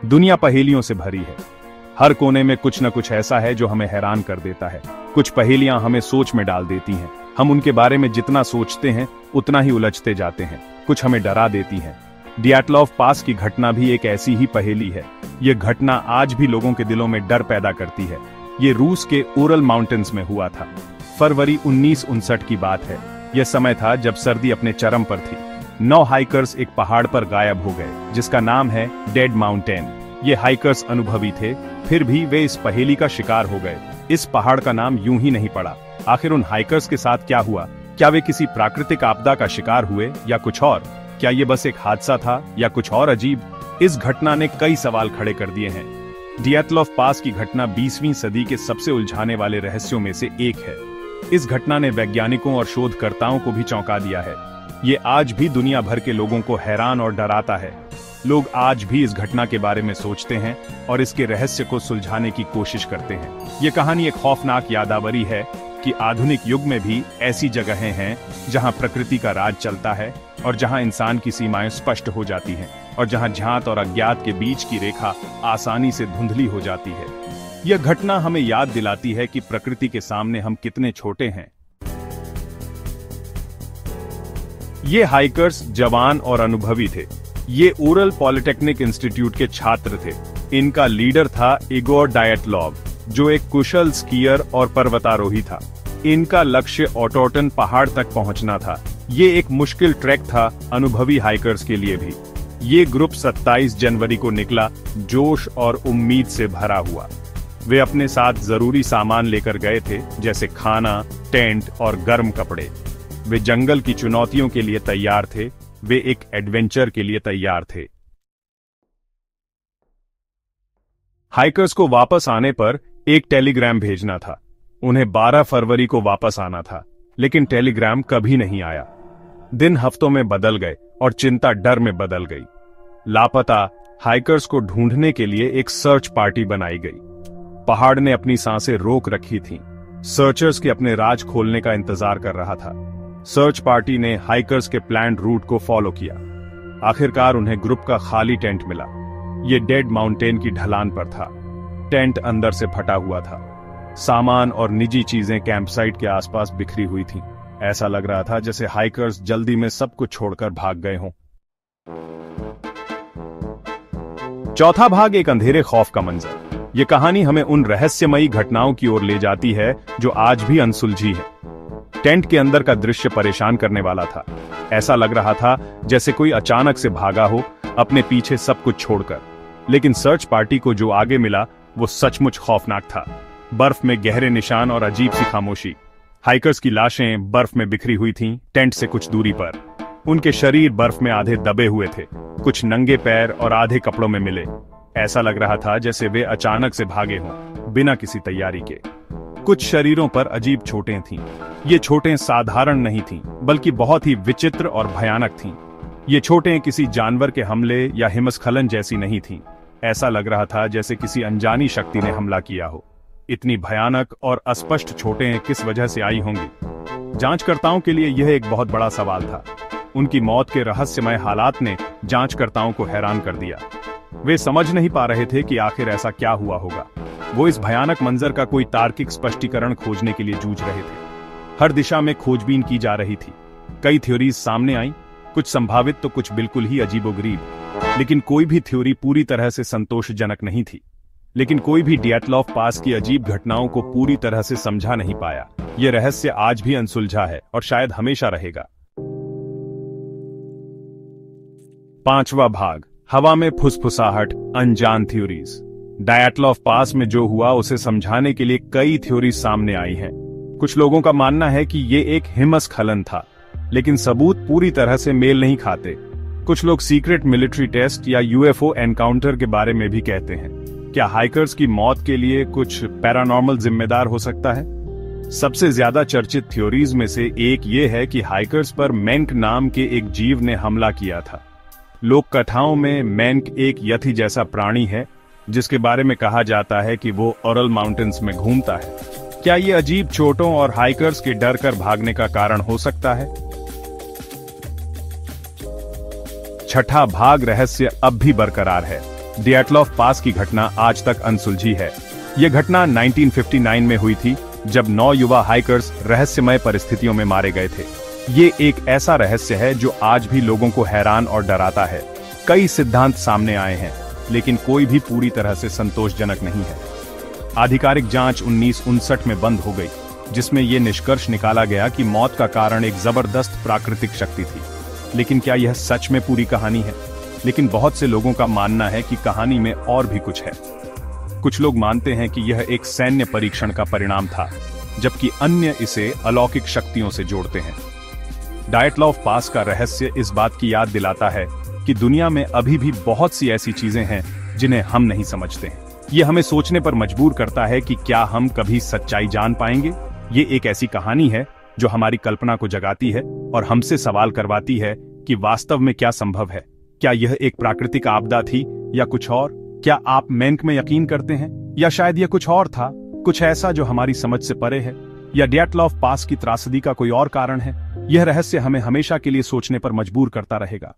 दुनिया पहेलियों से भरी है। हर कोने में कुछ न कुछ ऐसा है जो हमें हैरान कर देता है। कुछ पहेलियां हमें सोच में डाल देती हैं। हम उनके बारे में जितना सोचते हैं उतना ही उलझते जाते हैं। कुछ हमें डरा देती हैं। डियाटलॉव पास की घटना भी एक ऐसी ही पहेली है। ये घटना आज भी लोगों के दिलों में डर पैदा करती है। ये रूस के उरल माउंटेन्स में हुआ था। फरवरी 1959 की बात है। यह समय था जब सर्दी अपने चरम पर थी। 9 हाइकर्स एक पहाड़ पर गायब हो गए जिसका नाम है डेड माउंटेन। ये हाइकर्स अनुभवी थे, फिर भी वे इस पहेली का शिकार हो गए। इस पहाड़ का नाम यूं ही नहीं पड़ा। आखिर उन हाइकर्स के साथ क्या हुआ? क्या वे किसी प्राकृतिक आपदा का शिकार हुए या कुछ और? क्या ये बस एक हादसा था या कुछ और अजीब? इस घटना ने कई सवाल खड़े कर दिए हैं। डियाटलॉव पास की घटना 20वीं सदी के सबसे उलझाने वाले रहस्यों में से एक है। इस घटना ने वैज्ञानिकों और शोधकर्ताओं को भी चौंका दिया है। ये आज भी दुनिया भर के लोगों को हैरान और डराता है। लोग आज भी इस घटना के बारे में सोचते हैं और इसके रहस्य को सुलझाने की कोशिश करते हैं। ये कहानी एक खौफनाक यादावरी है कि आधुनिक युग में भी ऐसी जगहें हैं जहां प्रकृति का राज चलता है और जहां इंसान की सीमाएं स्पष्ट हो जाती हैं और जहां ज्ञात और अज्ञात के बीच की रेखा आसानी से धुंधली हो जाती है। यह घटना हमें याद दिलाती है कि प्रकृति के सामने हम कितने छोटे हैं। ये हाइकर्स जवान और अनुभवी थे। ये उरल पॉलिटेक्निक इंस्टीट्यूट के छात्र थे। इनका लीडर था इगोर डायटलॉव, जो एक कुशल स्कीयर और पर्वतारोही था। इनका लक्ष्य ओटोटन पहाड़ तक पहुंचना था। ये एक मुश्किल ट्रैक था अनुभवी हाइकर्स के लिए भी। ये ग्रुप 27 जनवरी को निकला, जोश और उम्मीद से भरा हुआ। वे अपने साथ जरूरी सामान लेकर गए थे, जैसे खाना, टेंट और गर्म कपड़े। वे जंगल की चुनौतियों के लिए तैयार थे। वे एक एडवेंचर के लिए तैयार थे। हाइकर्स को वापस आने पर एक टेलीग्राम भेजना था। उन्हें 12 फरवरी को वापस आना था, लेकिन टेलीग्राम कभी नहीं आया। दिन हफ्तों में बदल गए और चिंता डर में बदल गई। लापता हाइकर्स को ढूंढने के लिए एक सर्च पार्टी बनाई गई। पहाड़ ने अपनी सांसें रोक रखी थीं। सर्चर्स के अपने राज खोलने का इंतजार कर रहा था। सर्च पार्टी ने हाइकर्स के प्लान्ड रूट को फॉलो किया। आखिरकार उन्हें ग्रुप का खाली टेंट मिला। यह डेड माउंटेन की ढलान पर था। टेंट अंदर से फटा हुआ था। सामान और निजी चीजें कैंपसाइट के आसपास बिखरी हुई थीं। ऐसा लग रहा था जैसे हाइकर्स जल्दी में सब कुछ छोड़कर भाग गए हों। चौथा भाग, एक अंधेरे खौफ का मंजर। यह कहानी हमें उन रहस्यमयी घटनाओं की ओर ले जाती है जो आज भी अनसुलझी है। टेंट के अंदर का दृश्य परेशान करने वाला था। ऐसा लग रहा था जैसे कोई अचानक से भागा हो, अपने पीछे सब कुछ छोड़कर। लेकिन सर्च पार्टी को जो आगे मिला वो सचमुच खौफनाक था। बर्फ में गहरे निशान और अजीब सी खामोशी। हाइकर्स की लाशें बर्फ में बिखरी हुई थीं, टेंट से कुछ दूरी पर। उनके शरीर बर्फ में आधे दबे हुए थे। कुछ नंगे पैर और आधे कपड़ों में मिले। ऐसा लग रहा था जैसे वे अचानक से भागे हों, बिना किसी तैयारी के। कुछ शरीरों पर अजीब चोटें थीं। ये चोटें साधारण नहीं थीं, बल्कि बहुत ही विचित्र और भयानक थीं। ये चोटें किसी जानवर के हमले या हिमस्खलन जैसी नहीं थीं। ऐसा लग रहा था जैसे किसी अनजानी शक्ति ने हमला किया हो। इतनी भयानक और अस्पष्ट चोटें किस वजह से आई होंगी? जांचकर्ताओं के लिए यह एक बहुत बड़ा सवाल था। उनकी मौत के रहस्यमय हालात ने जांचकर्ताओं को हैरान कर दिया। वे समझ नहीं पा रहे थे कि आखिर ऐसा क्या हुआ होगा। वो इस भयानक मंजर का कोई तार्किक स्पष्टीकरण खोजने के लिए जूझ रहे थे। हर दिशा में खोजबीन की जा रही थी। कई थ्योरीज सामने आई, कुछ संभावित तो कुछ बिल्कुल ही अजीबोगरीब। लेकिन कोई भी थ्योरी पूरी तरह से संतोषजनक नहीं थी। लेकिन कोई भी डियाटलॉव पास की अजीब घटनाओं को पूरी तरह से समझा नहीं पाया। यह रहस्य आज भी अनसुलझा है और शायद हमेशा रहेगा। 5वां भाग, हवा में फुसफुसाहट, अनजान थ्योरीज। डियाटलॉव पास में जो हुआ उसे समझाने के लिए कई थ्योरीज सामने आई हैं। कुछ लोगों का मानना है कि ये एक हिमस्खलन था, लेकिन सबूत पूरी तरह से मेल नहीं खाते। कुछ लोग सीक्रेट मिलिट्री टेस्ट या यूएफओ एनकाउंटर के बारे में भी कहते हैं। क्या हाइकर्स की मौत के लिए कुछ पैरानॉर्मल जिम्मेदार हो सकता है? सबसे ज्यादा चर्चित थ्योरीज में से एक ये है कि हाइकर्स पर मेंक नाम के एक जीव ने हमला किया था। लोक कथाओं में मेंक एक यथि जैसा प्राणी है जिसके बारे में कहा जाता है कि वो उरल माउंटेन्स में घूमता है। क्या ये अजीब चोटों और हाइकर्स के डर कर भागने का कारण हो सकता है? छठा भाग, रहस्य अब भी बरकरार है। डियाटलॉफ पास की घटना आज तक अनसुलझी है। यह घटना 1959 में हुई थी, जब 9 युवा हाइकर्स रहस्यमय परिस्थितियों में मारे गए थे। ये एक ऐसा रहस्य है जो आज भी लोगों को हैरान और डराता है। कई सिद्धांत सामने आए हैं, लेकिन कोई भी पूरी तरह से संतोषजनक नहीं है। आधिकारिक जांच 1959 में बंद हो गई, जिसमें यह निष्कर्ष निकाला गया कि मौत का कारण एक जबरदस्त प्राकृतिक शक्ति थी। लेकिन क्या यह सच में पूरी कहानी है? लेकिन बहुत से लोगों का मानना है कि कहानी में और भी कुछ है। कुछ लोग मानते हैं कि यह एक सैन्य परीक्षण का परिणाम था, जबकि अन्य इसे अलौकिक शक्तियों से जोड़ते हैं। डायटलॉफ पास का रहस्य इस बात की याद दिलाता है कि दुनिया में अभी भी बहुत सी ऐसी चीजें हैं जिन्हें हम नहीं समझते हैं। यह हमें सोचने पर मजबूर करता है कि क्या हम कभी सच्चाई जान पाएंगे। ये एक ऐसी कहानी है जो हमारी कल्पना को जगाती है और हमसे सवाल करवाती है कि वास्तव में क्या संभव है। क्या यह एक प्राकृतिक आपदा थी या कुछ और? क्या आप मैंक में यकीन करते हैं, या शायद यह कुछ और था, कुछ ऐसा जो हमारी समझ से परे है? या डियाटलॉफ पास की त्रासदी का कोई और कारण है? यह रहस्य हमें हमेशा के लिए सोचने पर मजबूर करता रहेगा।